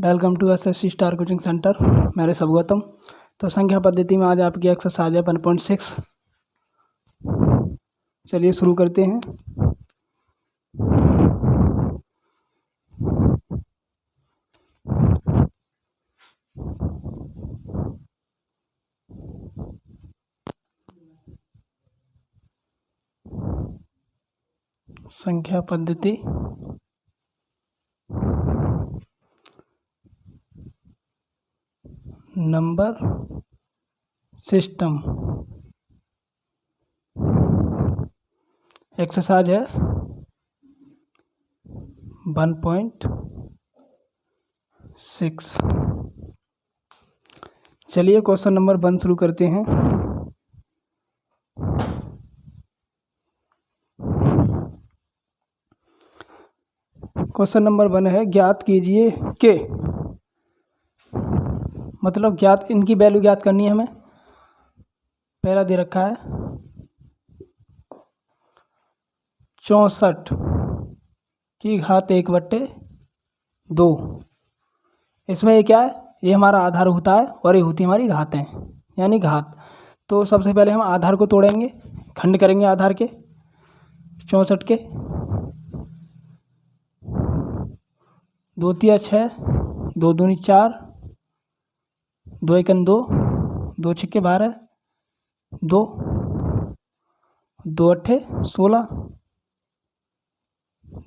Welcome to SSC star coaching centre. मेरे सब गौतम। तो संख्या पद्धति में आज आपकी एक्सरसाइज है 1.6। चलिए शुरू करते हैं। संख्या पद्धति नंबर सिस्टम एक्सरसाइज है 1.6। चलिए क्वेश्चन नंबर 1 शुरू करते हैं। क्वेश्चन नंबर 1 है, ज्ञात कीजिए कि, मतलब ज्ञात इनकी वैल्यू ज्ञात करनी है हमें। पहला दे रखा है 64 की घात 1/2। इसमें ये क्या है, ये हमारा आधार होता है और ये होती हमारी घातें, यानी घात। तो सबसे पहले हम आधार को तोड़ेंगे, खंड करेंगे आधार के 64 के। 2 तिया 6, 2 दूनी 4, 2 एकन 2, 2 छिक्के 12, 2 अट्ठे 16,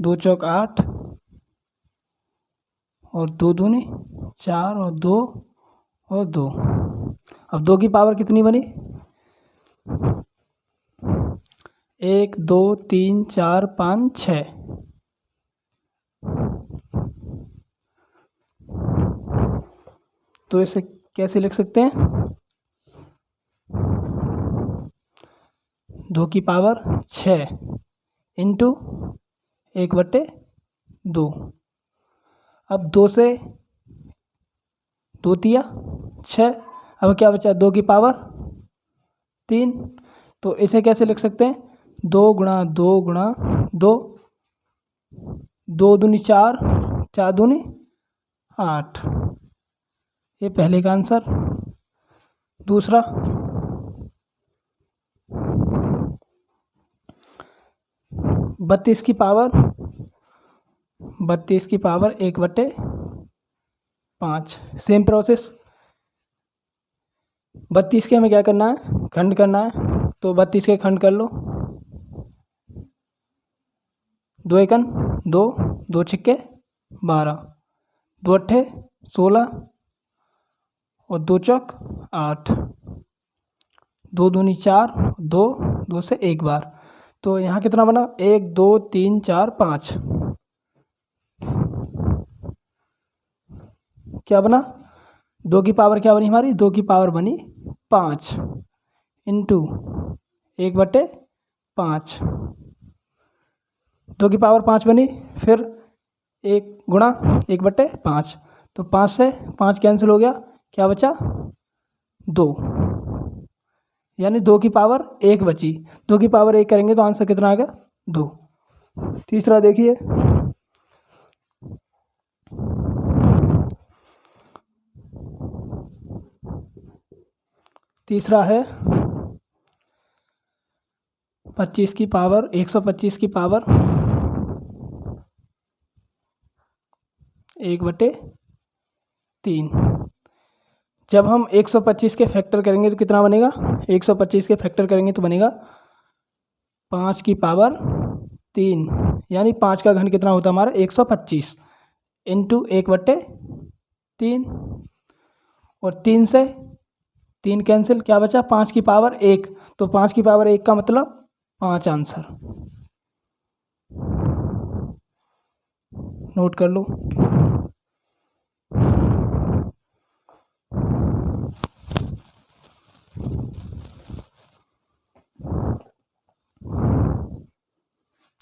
2 चौक 8 और 2 दूनी 4 और 2 और 2। अब 2 की पावर कितनी बनी? 1 2 3 4 5 6। तो इसे कैसे लिख सकते हैं? 2 की पावर 6 इंटू 1/2। अब 2 से 2 तिया 6। अब क्या बचा? 2 की पावर 3। तो इसे कैसे लिख सकते हैं? 2 गुणा 2 गुणा 2, 2 दूनी 4, 4 दूनी 8। ये पहले का आंसर। दूसरा 32 की पावर 1/5। Same process. 32 के हमें क्या करना है? खंड करना है। तो 32 के खंड कर लो। 2 एकन 2, 2 छिक्के 12, 2 अट्ठे 16 और 2 चौक 8, 2 दूनी 4, 2 से एक बार। तो यहाँ कितना बना? 1 2 3 4 5। क्या बना? 2 की पावर क्या बनी हमारी? 2 की पावर बनी 5 इंटू 1/5। 2 की पावर 5 बनी, फिर 1 गुणा 1/5। तो 5 से 5 कैंसिल हो गया, क्या बचा? 2, यानी 2 की पावर 1 बची। 2 की पावर 1 करेंगे तो आंसर कितना आ गया? 2। तीसरा देखिए, तीसरा है 25 की पावर 125 की पावर 1/3। जब हम 125 के फैक्टर करेंगे तो कितना बनेगा? 125 के फैक्टर करेंगे तो बनेगा 5 की पावर 3, यानी 5 का घन कितना होता है हमारा? 125 इंटू 1/3। और 3 से 3 कैंसिल, क्या बचा? 5 की पावर 1। तो 5 की पावर 1 का मतलब 5 आंसर। नोट कर लो।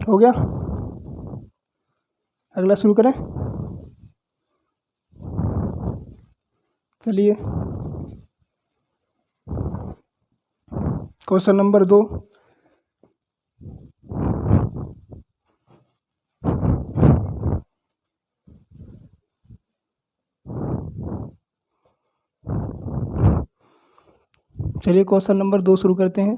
हो गया? अगला शुरू करें। चलिए क्वेश्चन नंबर 2। चलिए क्वेश्चन नंबर 2 शुरू करते हैं।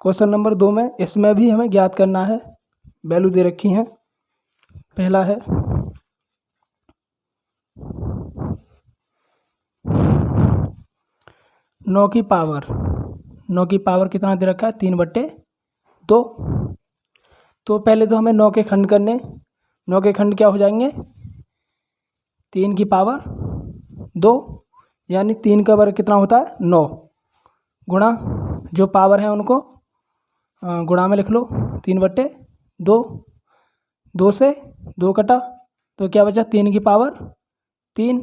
क्वेश्चन नंबर 2 में इसमें भी हमें ज्ञात करना है, वैल्यू दे रखी हैं। पहला है 9 की पावर, 9 की पावर कितना दे रखा है 3/2। तो पहले तो हमें 9 के खंड करने, 9 के खंड क्या हो जाएंगे 3 की पावर 2, यानी 3 का वर्ग कितना होता है 9, गुणा जो पावर है उनको गुणा में लिख लो 3/2, 2 से 2 कटा तो क्या बचा 3 की पावर 3,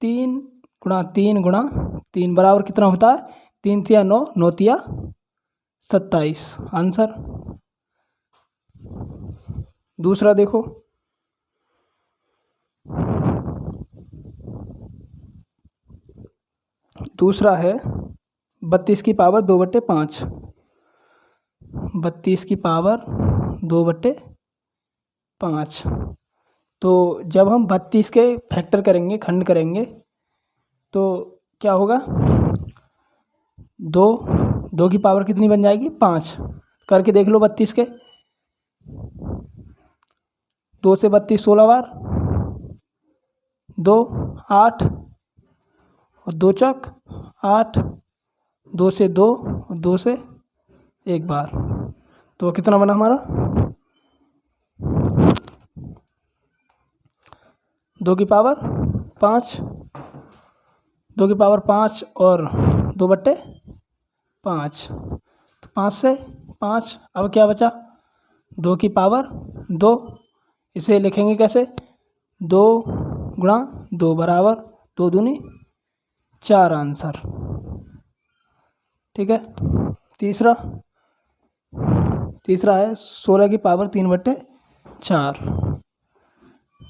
3 गुणा 3 गुणा 3 बराबर कितना होता है 3 तिया 9, 9 तिया 27 आंसर। दूसरा देखो, दूसरा है 32 की पावर 2/5, 32 की पावर 2/5। तो जब हम 32 के फैक्टर करेंगे, खंड करेंगे, तो क्या होगा 2 की पावर कितनी बन जाएगी 5। करके देख लो 32 के, 2 से 32 16 बार, 2 8 और 2 चौक 8, 2 से 2 और 2 से 1 बार, तो कितना बना हमारा 2 की पावर 5, 2 की पावर 5 और 2/5, तो 5 से 5। अब क्या बचा 2 की पावर 2, इसे लिखेंगे कैसे 2 गुणा 2 बराबर 2 दूनी 4 आंसर। ठीक है। तीसरा है 16 की पावर 3/4,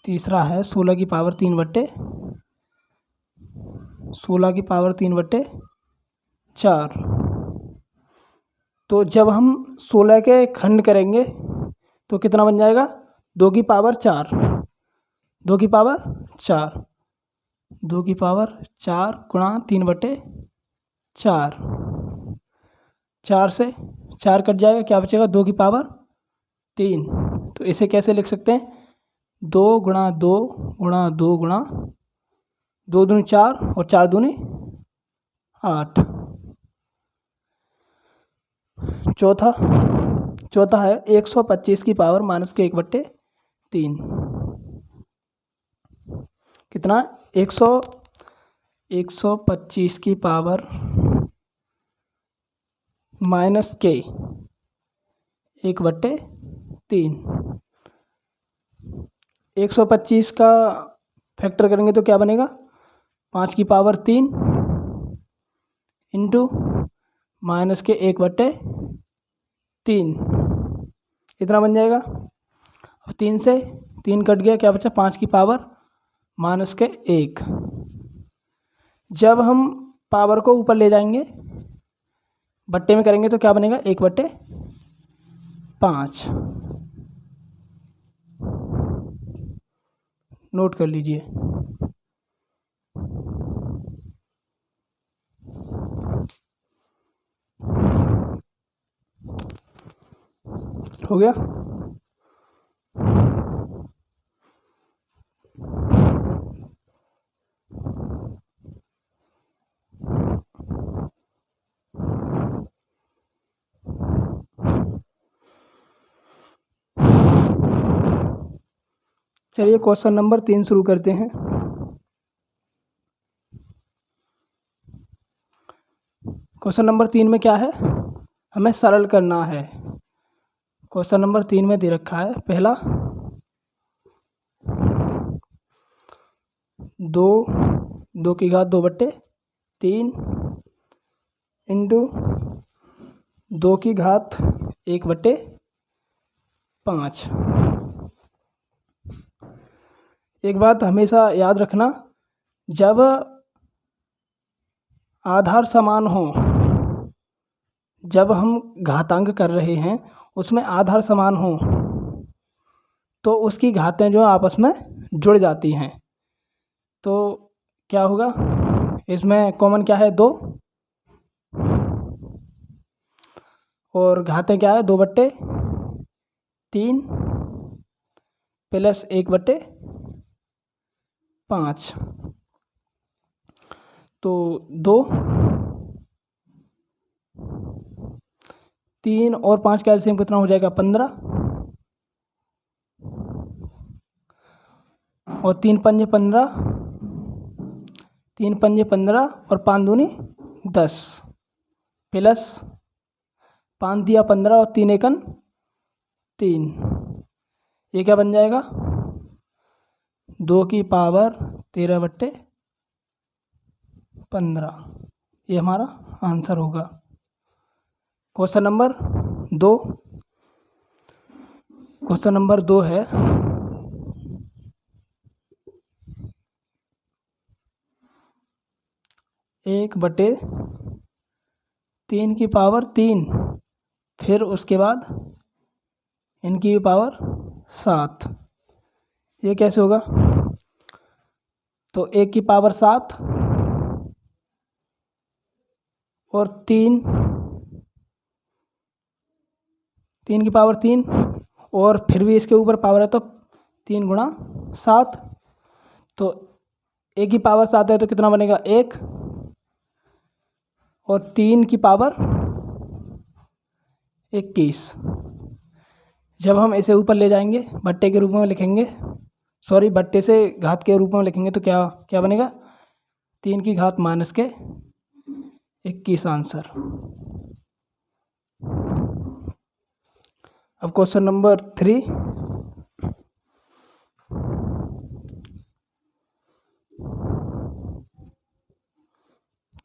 तीसरा है 16 की पावर 3/4। तो जब हम 16 के खंड करेंगे तो कितना बन जाएगा 2 की पावर 4, 2 की पावर 4, 2 की पावर 4 गुणा 3/4, 4 से 4 कट जाएगा, क्या बचेगा 2 की पावर 3। तो इसे कैसे लिख सकते हैं 2 गुणा 2 गुणा 2 गुणा 2 दूनी 4 और 4 दूनी 8। चौथा है 125 की पावर -1/3, कितना 125 की पावर -1/3। 125 का फैक्टर करेंगे तो क्या बनेगा 5 की पावर 3 इंटू -1/3, इतना बन जाएगा। अब 3 से 3 कट गया, क्या बचा 5 की पावर -1। जब हम पावर को ऊपर ले जाएंगे बट्टे में करेंगे तो क्या बनेगा 1/5। नोट कर लीजिए। हो गया। चलिए क्वेश्चन नंबर 3 शुरू करते हैं। क्वेश्चन नंबर 3 में क्या है, हमें सरल करना है। क्वेश्चन नंबर 3 में दे रखा है पहला 2 की घात 2/3 इंटू 2 की घात 1/5। एक बात हमेशा याद रखना, जब आधार समान हो, जब हम घातांक कर रहे हैं उसमें आधार समान हो तो उसकी घातें जो आपस में जुड़ जाती हैं। तो क्या होगा, इसमें कॉमन क्या है, 2, और घातें क्या है, 2/3 प्लस 1/5। तो 2, 3 और 5 का एलसीएम कितना हो जाएगा, 15, और 3 पंजे 15, 3 पंजे 15 और 5 दूनी 10, प्लस 5 दिया 15 और 3 एकन 3, ये क्या बन जाएगा, 2 की पावर 13/15। ये हमारा आंसर होगा। क्वेश्चन नंबर 2, क्वेश्चन नंबर 2 है, एक बटे 3 की पावर 3, फिर उसके बाद इनकी भी पावर 7, ये कैसे होगा। तो 1 की पावर 7 और 3 की पावर 3, और फिर भी इसके ऊपर पावर है तो 3 गुणा 7, तो 1 की पावर 7 है तो कितना बनेगा, 1, और 3 की पावर 21। जब हम इसे ऊपर ले जाएंगे बट्टे के रूप में लिखेंगे, सॉरी बट्टे से घात के रूप में लिखेंगे, तो क्या क्या बनेगा, 3 की घात माइनस के 21 आंसर। अब क्वेश्चन नंबर 3,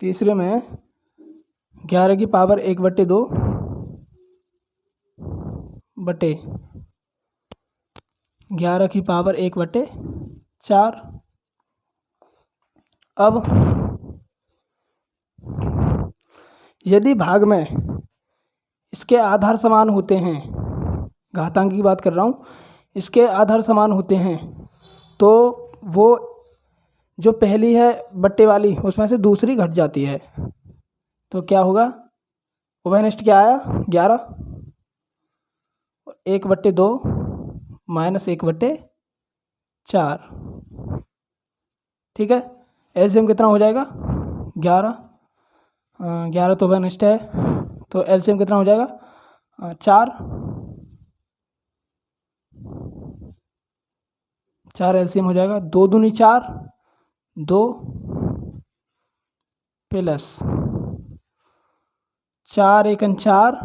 तीसरे में 11 की पावर 1/2 बटे 11 की पावर 1/4। अब यदि भाग में इसके आधार समान होते हैं, घातांक की बात कर रहा हूँ, इसके आधार समान होते हैं, तो वो जो पहली है बट्टे वाली उसमें से दूसरी घट जाती है। तो क्या होगा, उभयनिष्ठ क्या आया, 11, 1/2 माइनस 1/4, ठीक है। एलसीएम कितना हो जाएगा, 11, 11 तो उभयनिष्ठ है, तो एलसीएम कितना हो जाएगा, 4 एलसीएम हो जाएगा, 2 दूनी 4, 2 प्लस 4 एकन 4,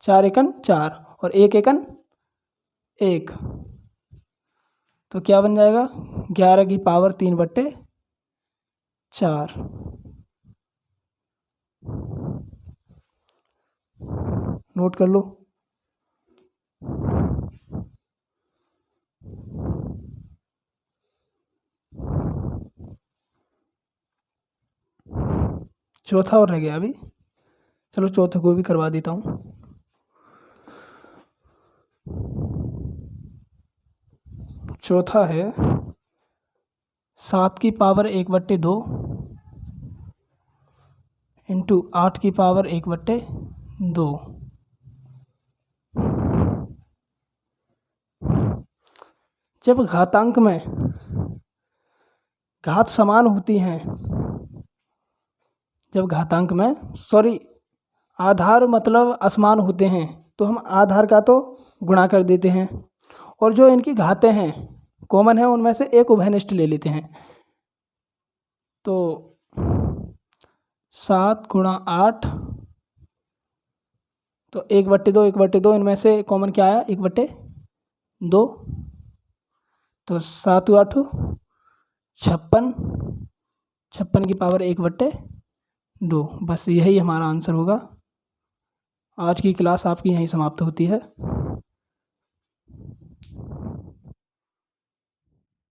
4 एकन 4 और 1 एकन 1, तो क्या बन जाएगा, 11 की पावर 3/4। नोट कर लो। चौथा और रह गया अभी, चलो चौथे को भी करवा देता हूँ। चौथा है 7 की पावर 1/2 इंटू 8 की पावर 1/2। जब घातांक में घात समान होती हैं, जब घातांक में आधार मतलब असमान होते हैं, तो हम आधार का तो गुणा कर देते हैं, और जो इनकी घातें हैं कॉमन है उनमें से एक उभयनिष्ठ ले लेते हैं। तो 7 गुणा 8, तो 1/2 इनमें से कॉमन क्या आया, 1/2, तो 7 8 56, 56 की पावर 1/2। बस यही हमारा आंसर होगा। आज की क्लास आपकी यहीं समाप्त होती है।